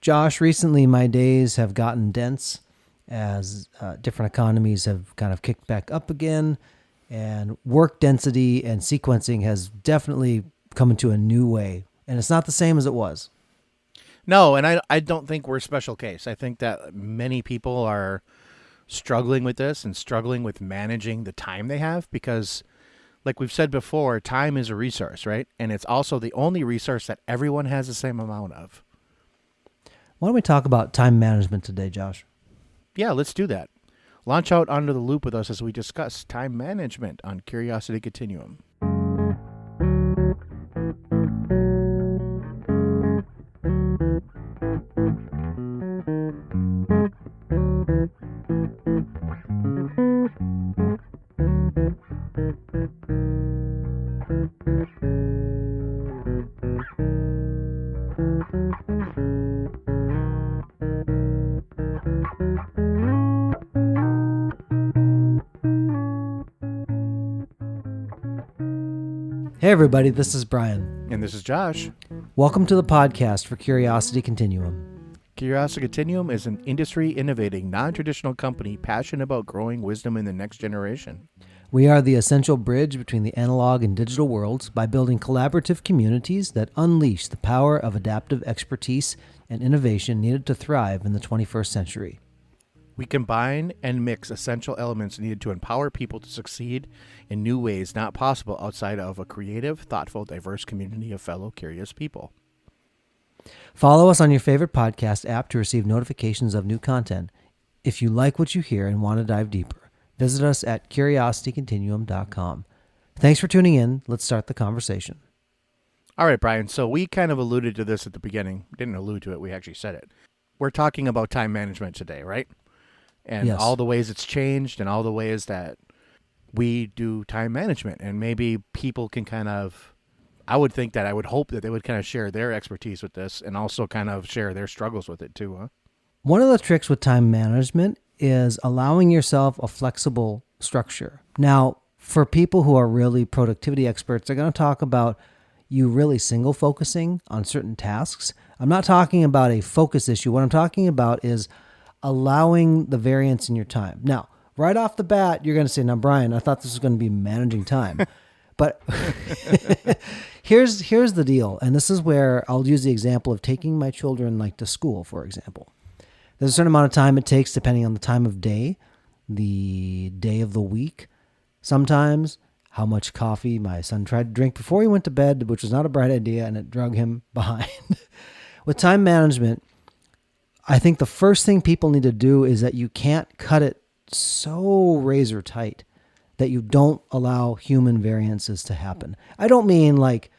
Josh, recently my days have gotten dense as different economies have kind of kicked back up again, and work density and sequencing has definitely come into a new way, and it's not the same as it was. No, and I don't think we're a special case. I think that many people are struggling with this and struggling with managing the time they have because, like we've said before, time is a resource, right? And it's also the only resource that everyone has the same amount of. Why don't we talk about time management today, Josh? Yeah, let's do that. Launch out onto the loop with us as we discuss time management on Curiosity Continuum. Hey everybody, this is Brian. And this is Josh. Welcome to the podcast for Curiosity Continuum. Curiosity Continuum is an industry-innovating, non-traditional company passionate about growing wisdom in the next generation. We are the essential bridge between the analog and digital worlds by building collaborative communities that unleash the power of adaptive expertise and innovation needed to thrive in the 21st century. We combine and mix essential elements needed to empower people to succeed in new ways not possible outside of a creative, thoughtful, diverse community of fellow curious people. Follow us on your favorite podcast app to receive notifications of new content. If you like what you hear and want to dive deeper, visit us at curiositycontinuum.com. Thanks for tuning in. Let's start the conversation. All right, Brian. So we kind of alluded to this at the beginning. Didn't allude to it. We actually said it. We're talking about time management today, right? And Yes. all the ways it's changed and all the ways that we do time management. And maybe people can kind of, I would hope that they would kind of share their expertise with this and also kind of share their struggles with it too, huh? One of the tricks with time management is allowing yourself a flexible structure. Now, for people who are really productivity experts, they're going to talk about you really single focusing on certain tasks. I'm not talking about a focus issue. What I'm talking about is allowing the variance in your time. Now, right off the bat, you're going to say, now, Brian, I thought this was going to be managing time. But here's the deal. And this is where I'll use the example of taking my children to school, for example. There's a certain amount of time it takes depending on the time of day, the day of the week, sometimes how much coffee my son tried to drink before he went to bed, which was not a bright idea, and it drug him behind. With time management, I think the first thing people need to do is that you can't cut it so razor tight that you don't allow human variances to happen. I don't mean it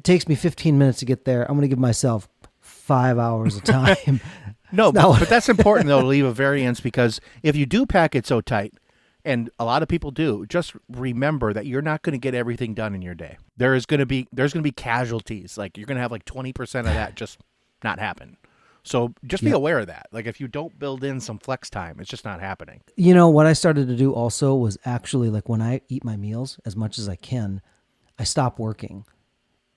takes me 15 minutes to get there. I'm going to give myself 5 hours of time. No, but that's important, though, to leave a variance, because if you do pack it so tight, and a lot of people do, just remember that you're not going to get everything done in your day. There's going to be casualties. Like you're going to have 20% of that just not happen. So just be aware of that. Like if you don't build in some flex time, it's just not happening. You know, what I started to do also was actually when I eat my meals as much as I can, I stop working.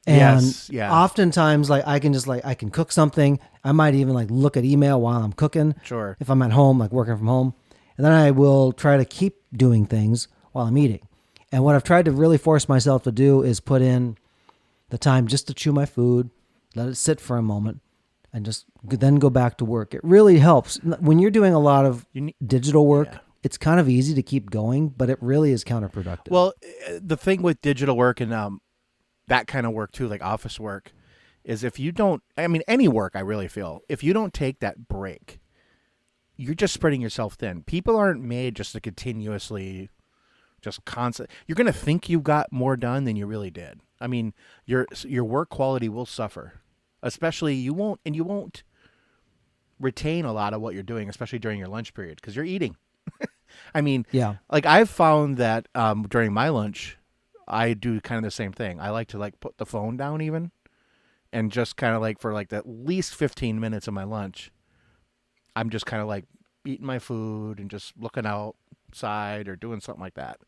And yes, yeah. Oftentimes I can cook something. I might even look at email while I'm cooking. Sure. If I'm at home, working from home. And then I will try to keep doing things while I'm eating. And what I've tried to really force myself to do is put in the time just to chew my food, let it sit for a moment, and just then go back to work. It really helps. When you're doing a lot of digital work, It's kind of easy to keep going, but it really is counterproductive. Well, the thing with digital work and that kind of work too, like office work, is if you don't, any work, I really feel, if you don't take that break, you're just spreading yourself thin. People aren't made just to continuously, just constant. You're going to think you got more done than you really did. Your work quality will suffer. Especially you won't retain a lot of what you're doing, especially during your lunch period, because you're eating. I've found that during my lunch, I do kind of the same thing. I like to put the phone down even, and just kind of for at least 15 minutes of my lunch, I'm just kind of eating my food and just looking outside or doing something like that.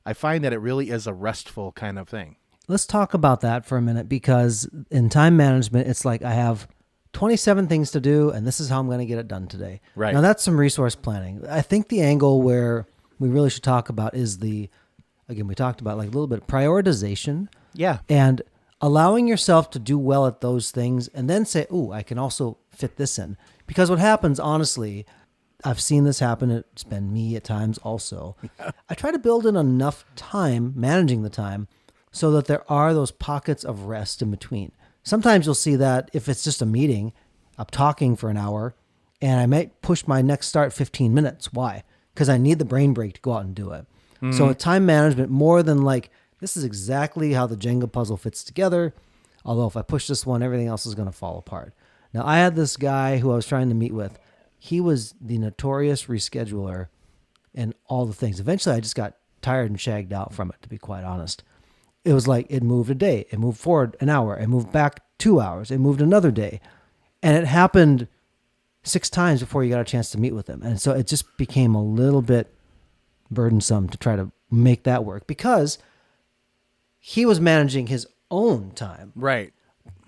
I find that it really is a restful kind of thing. Let's talk about that for a minute, because in time management, it's I have 27 things to do, and this is how I'm going to get it done today. Right. Now, that's some resource planning. I think the angle where we really should talk about is again, we talked about like a little bit of prioritization. Yeah. And allowing yourself to do well at those things and then say, ooh, I can also fit this in. Because what happens, honestly, I've seen this happen. It's been me at times also. I try to build in enough time, managing the time, so that there are those pockets of rest in between. Sometimes you'll see that if it's just a meeting, I'm talking for an hour, and I might push my next start 15 minutes. Why? Because I need the brain break to go out and do it. So with time management, more than like, this is exactly how the Jenga puzzle fits together. Although if I push this one, everything else is going to fall apart. Now, I had this guy who I was trying to meet with. He was the notorious rescheduler and all the things. Eventually, I just got tired and shagged out from it, to be quite honest. It was like it moved a day. It moved forward an hour. It moved back 2 hours. It moved another day. And it happened 6 times before you got a chance to meet with him. And so it just became a little bit burdensome to try to make that work because he was managing his own time. Right.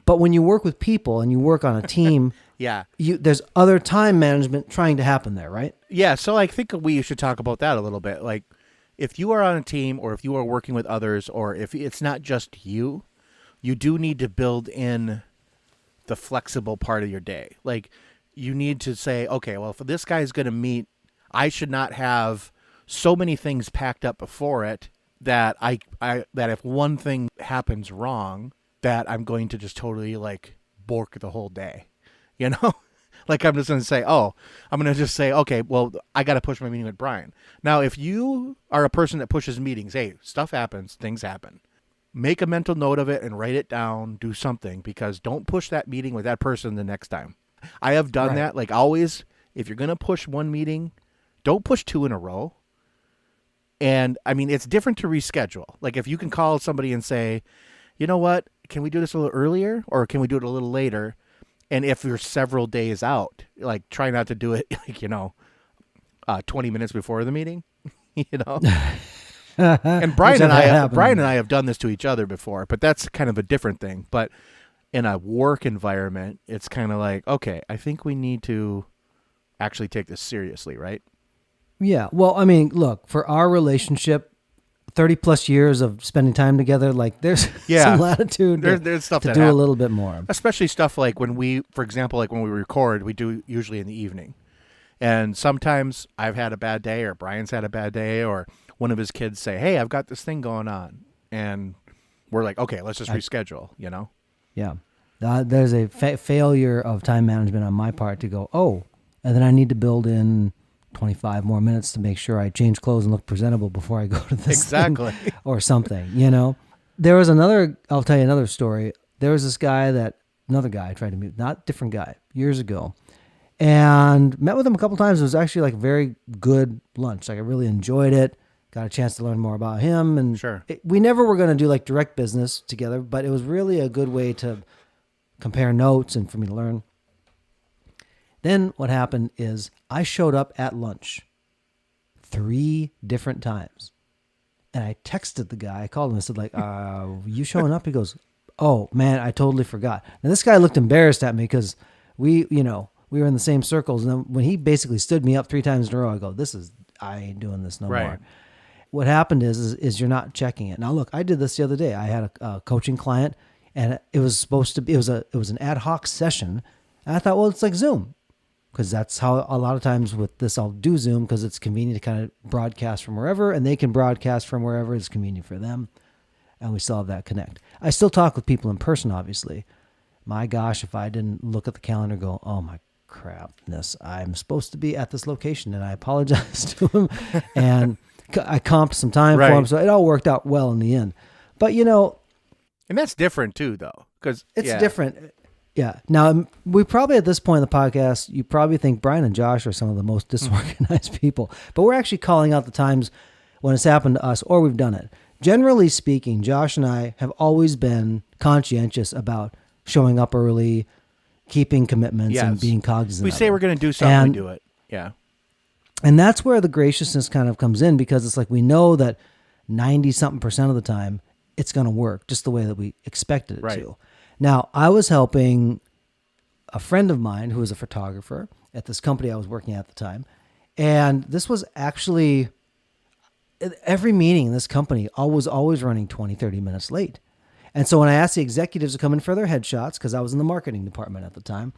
But when you work with people and you work on a team, Yeah. there's other time management trying to happen there, right? Yeah. So I think we should talk about that a little bit. Like, if you are on a team or if you are working with others or if it's not just you, you do need to build in the flexible part of your day. Like, you need to say, okay, well, if this guy's going to meet, I should not have so many things packed up before it that that if one thing happens wrong, that I'm going to just totally like bork the whole day, you know? Like, I'm just going to say, I'm going to just say, okay, well, I got to push my meeting with Brian. Now, if you are a person that pushes meetings, hey, stuff happens, things happen. Make a mental note of it and write it down, do something, because don't push that meeting with that person the next time. I have done that. Like, always, if you're going to push one meeting, don't push 2 in a row. And, I mean, it's different to reschedule. Like, if you can call somebody and say, you know what, can we do this a little earlier or can we do it a little later? And if you're several days out, like, try not to do it, like, 20 minutes before the meeting, And Brian and I have done this to each other before, but that's kind of a different thing. But in a work environment, it's kind of like, okay, I think we need to actually take this seriously, right? Yeah. Well, I mean, look, for our relationship, 30 plus years of spending time together, like there's some latitude there's stuff to that do happens. a little bit more. Especially stuff like for example, like when we record, we do usually in the evening. And sometimes I've had a bad day or Brian's had a bad day or one of his kids say, hey, I've got this thing going on. And we're like, okay, let's just reschedule, Yeah. There's a failure of time management on my part to go, and then I need to build in 25 more minutes to make sure I change clothes and look presentable before I go to this exactly thing or something, There was I'll tell you another story. There was this guy another guy I tried to meet, not different guy, years ago, and met with him a couple times. It was actually like a very good lunch. Like I really enjoyed it. Got a chance to learn more about him. And sure. We never were going to do like direct business together, but it was really a good way to compare notes and for me to learn. Then what happened is I showed up at lunch 3 different times. And I texted the guy. I called him and said, like, you showing up? He goes, oh, man, I totally forgot. And this guy looked embarrassed at me because we were in the same circles. And then when he basically stood me up 3 times in a row, I go, I ain't doing this no more. What happened is you're not checking it. Now, look, I did this the other day. I had a coaching client, and it was supposed to be, it was an ad hoc session. And I thought, well, it's like Zoom. Because that's how a lot of times with this, I'll do Zoom because it's convenient to kind of broadcast from wherever, and they can broadcast from wherever it's convenient for them. And we still have that connect. I still talk with people in person, obviously. My gosh, if I didn't look at the calendar and go, oh my crapness, I'm supposed to be at this location, and I apologize to him. And I comped some time for him, so it all worked out well in the end. But, and that's different too, though, because it's different. Yeah. Now, we probably at this point in the podcast, you probably think Brian and Josh are some of the most disorganized people, but we're actually calling out the times when it's happened to us or we've done it. Generally speaking, Josh and I have always been conscientious about showing up early, keeping commitments, and being cognizant. We say we're going to do something, we do it. Yeah. And that's where the graciousness kind of comes in, because it's like we know that 90-something% of the time it's going to work just the way that we expected it to. Now, I was helping a friend of mine who was a photographer at this company I was working at the time. And this was actually every meeting in this company I was always running 20, 30 minutes late. And so when I asked the executives to come in for their headshots, because I was in the marketing department at the time,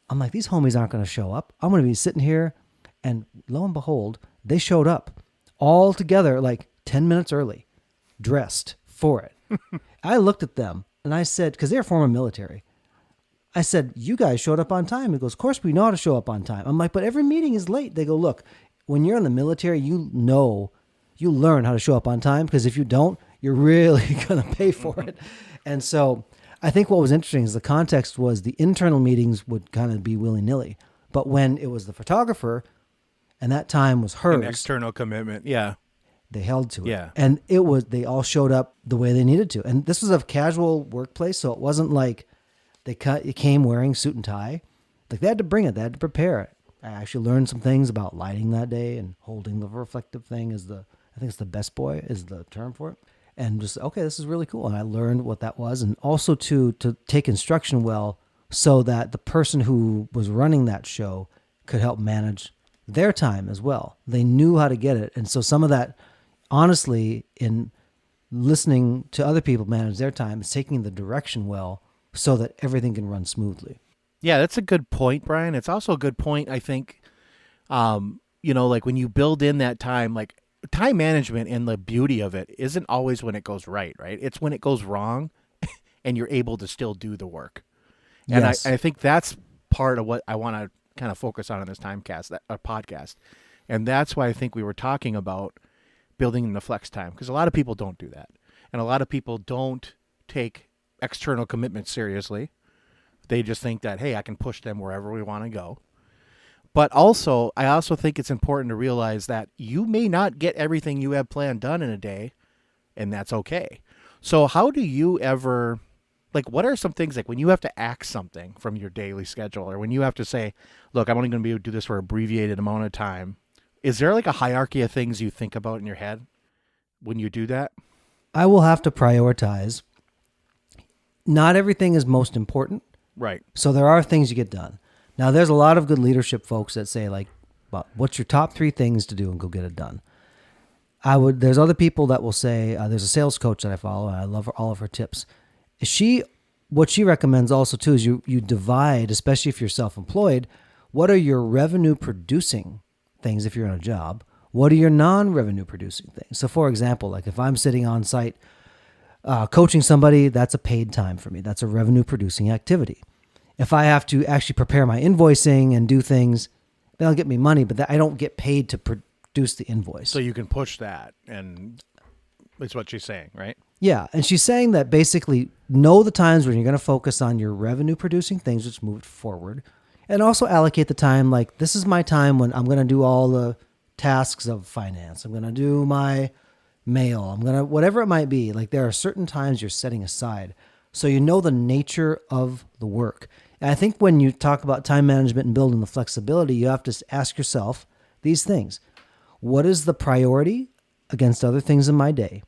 I'm like, these homies aren't going to show up. I'm going to be sitting here. And lo and behold, they showed up all together like 10 minutes early, dressed for it. I looked at them and I said, because they're former military, I said, you guys showed up on time. He goes, of course we know how to show up on time. I'm like, but every meeting is late. They go, look, when you're in the military, you learn how to show up on time, because if you don't, you're really going to pay for it. And so I think what was interesting is the context was the internal meetings would kind of be willy-nilly. But when it was the photographer and that time was hers, An external commitment. Yeah. they held to it. Yeah. And they all showed up the way they needed to. And this was a casual workplace, so it wasn't like you came wearing suit and tie. Like they had to bring it. They had to prepare it. I actually learned some things about lighting that day and holding the reflective thing I think it's the best boy is the term for it. And just, okay, this is really cool. And I learned what that was. And also to take instruction well so that the person who was running that show could help manage their time as well. They knew how to get it. And so some of that, honestly, in listening to other people manage their time, is taking the direction well so that everything can run smoothly. Yeah, that's a good point, Brian. It's also a good point, I think, like when you build in that time, like time management and the beauty of it isn't always when it goes right? It's when it goes wrong and you're able to still do the work. And Yes. I think that's part of what I want to kind of focus on in this podcast. And that's why I think we were talking about building in the flex time, because a lot of people don't do that. And a lot of people don't take external commitments seriously. They just think that, hey, I can push them wherever we want to go. But also, I also think it's important to realize that you may not get everything you have planned done in a day, and that's okay. So how do you ever, what are some things, like when you have to act something from your daily schedule, or when you have to say, look, I'm only going to be able to do this for an abbreviated amount of time. Is there like a hierarchy of things you think about in your head when you do that? I will have to prioritize. Not everything is most important. Right. So there are things you get done. Now, there's a lot of good leadership folks that say, well, what's your top 3 things to do and go get it done? There's other people that will say, there's a sales coach that I follow, and I love all of her tips. What she recommends also too is you divide, especially if you're self-employed, what are your revenue producing things if you're in a job? What are your non-revenue producing things? So for example, like if I'm sitting on site coaching somebody, that's a paid time for me. That's a revenue producing activity. If I have to actually prepare my invoicing and do things, they'll get me money, but I don't get paid to produce the invoice. So you can push that, and that's what she's saying, right? Yeah, and she's saying that basically know the times when you're going to focus on your revenue producing things, which move it forward, and also allocate the time, like this is my time when I'm going to do all the tasks of finance. I'm going to do my mail. I'm going to, whatever it might be, like there are certain times you're setting aside so you know the nature of the work. And I think when you talk about time management and building the flexibility, you have to ask yourself these things. What is the priority against other things in my day?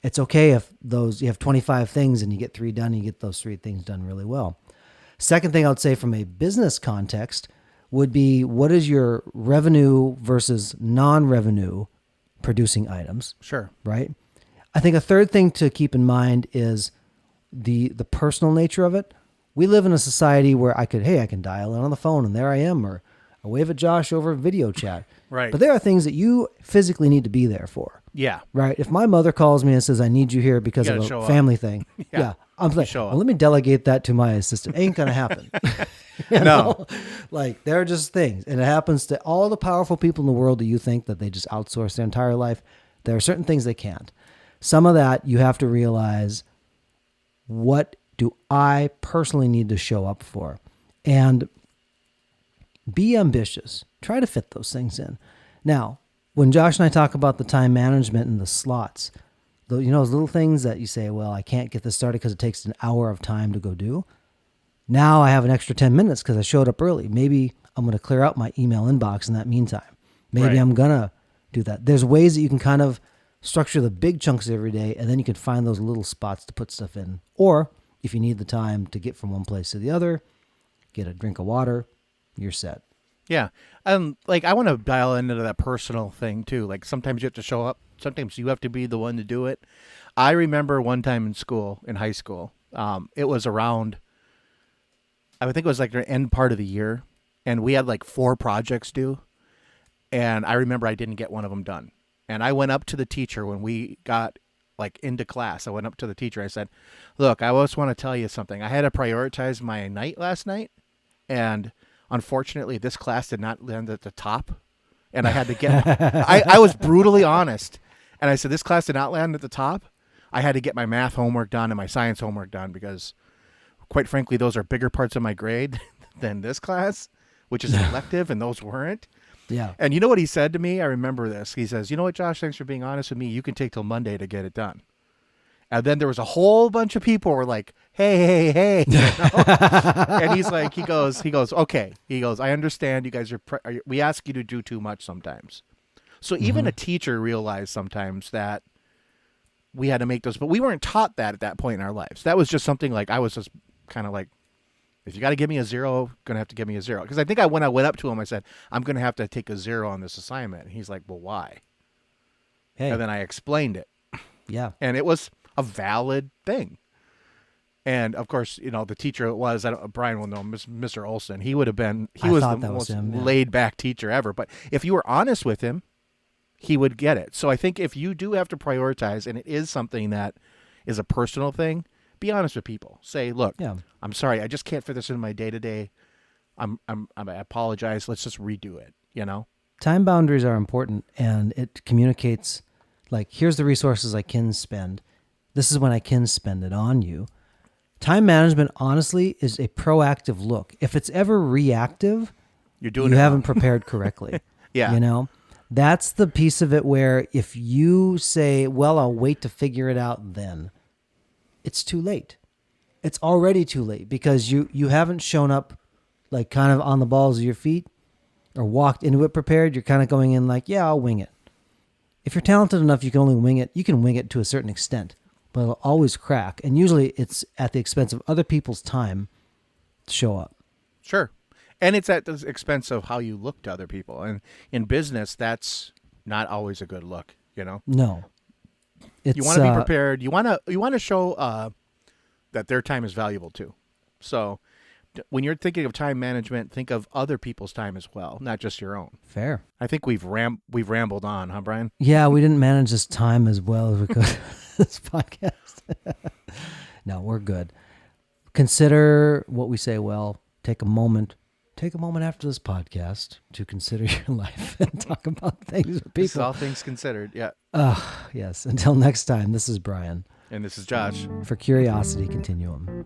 It's okay if you have 25 things and you get 3 done, and you get those 3 things done really well. Second thing I would say from a business context would be, what is your revenue versus non-revenue producing items? Sure. Right? I think a third thing to keep in mind is the personal nature of it. We live in a society where I can dial in on the phone and there I am, or I wave at Josh over video chat. Right. But there are things that you physically need to be there for. Yeah. Right. If my mother calls me and says, I need you here because You of gotta a show family thing. Yeah. I'm like, show up. well, let me delegate that to my assistant. Ain't going to happen. You No. know? Like there are just things. And it happens to all the powerful people in the world that you think that they just outsource their entire life. There are certain things they can't. Some of that you have to realize, what do I personally need to show up for? And be ambitious. Try to fit those things in. Now, when Josh and I talk about the time management and the slots, those little things that you say, well, I can't get this started because it takes an hour of time to go do. Now I have an extra 10 minutes because I showed up early. Maybe I'm going to clear out my email inbox in that meantime. Maybe Right. I'm going to do that. There's ways that you can kind of structure the big chunks every day, and then you can find those little spots to put stuff in. Or if you need the time to get from one place to the other, get a drink of water, you're set. Yeah. Like I want to dial into that personal thing too. Like sometimes you have to show up. Sometimes you have to be the one to do it. I remember one time in school, in high school, it was around, I would think it was like the end part of the year, and we had like 4 projects due. And I remember I didn't get one of them done. And I went up to the teacher when we got like into class. I went up to the teacher. I said, look, I just want to tell you something. I had to prioritize my night last night. And unfortunately, this class did not land at the top. And I had to get, I was brutally honest. And I said, this class did not land at the top. I had to get my math homework done and my science homework done because, quite frankly, those are bigger parts of my grade than this class, which is elective, and those weren't. Yeah. And you know what he said to me? I remember this. He says, you know what, Josh, thanks for being honest with me. You can take till Monday to get it done. And then there was a whole bunch of people who were like, hey. You know? And he's like, he goes, okay. He goes, I understand you guys we ask you to do too much sometimes. So even a teacher realized sometimes that we had to make those, but we weren't taught that at that point in our lives. That was just something like, I was just kind of like, if you got to give me a 0, going to have to give me a 0. Because I think when I went up to him, I said, I'm going to have to take a 0 on this assignment. And he's like, well, why? Hey. And then I explained it. Yeah. And it was a valid thing. And of course, you know, the teacher Brian will know, Mr. Olson. He would have been, he was the most laid back teacher ever. But if you were honest with him, he would get it. So I think if you do have to prioritize, and it is something that is a personal thing, be honest with people. Say, look, I'm sorry, I just can't fit this in my day to day. I apologize. Let's just redo it. You know, time boundaries are important, and it communicates like, here's the resources I can spend. This is when I can spend it on you. Time management, honestly, is a proactive look. If it's ever reactive, you haven't prepared correctly. Yeah, you know, that's the piece of it where if you say, well, I'll wait to figure it out then, it's too late. It's already too late because you haven't shown up like kind of on the balls of your feet or walked into it prepared. You're kind of going in like, yeah, I'll wing it. If you're talented enough, you can only wing it. You can wing it to a certain extent, but it'll always crack. And usually it's at the expense of other people's time to show up. Sure. And it's at the expense of how you look to other people. And in business, that's not always a good look, you know? No. You want to be prepared. You want to show that their time is valuable too. So when you're thinking of time management, think of other people's time as well, not just your own. Fair. I think we've rambled on, huh, Brian? Yeah, we didn't manage this time as well as we could this podcast. No, we're good. Consider what we say well. Take a moment after this podcast to consider your life and talk about things with people. All things considered, yeah. Yes. Until next time, this is Brian. And this is Josh. For Curiosity Continuum.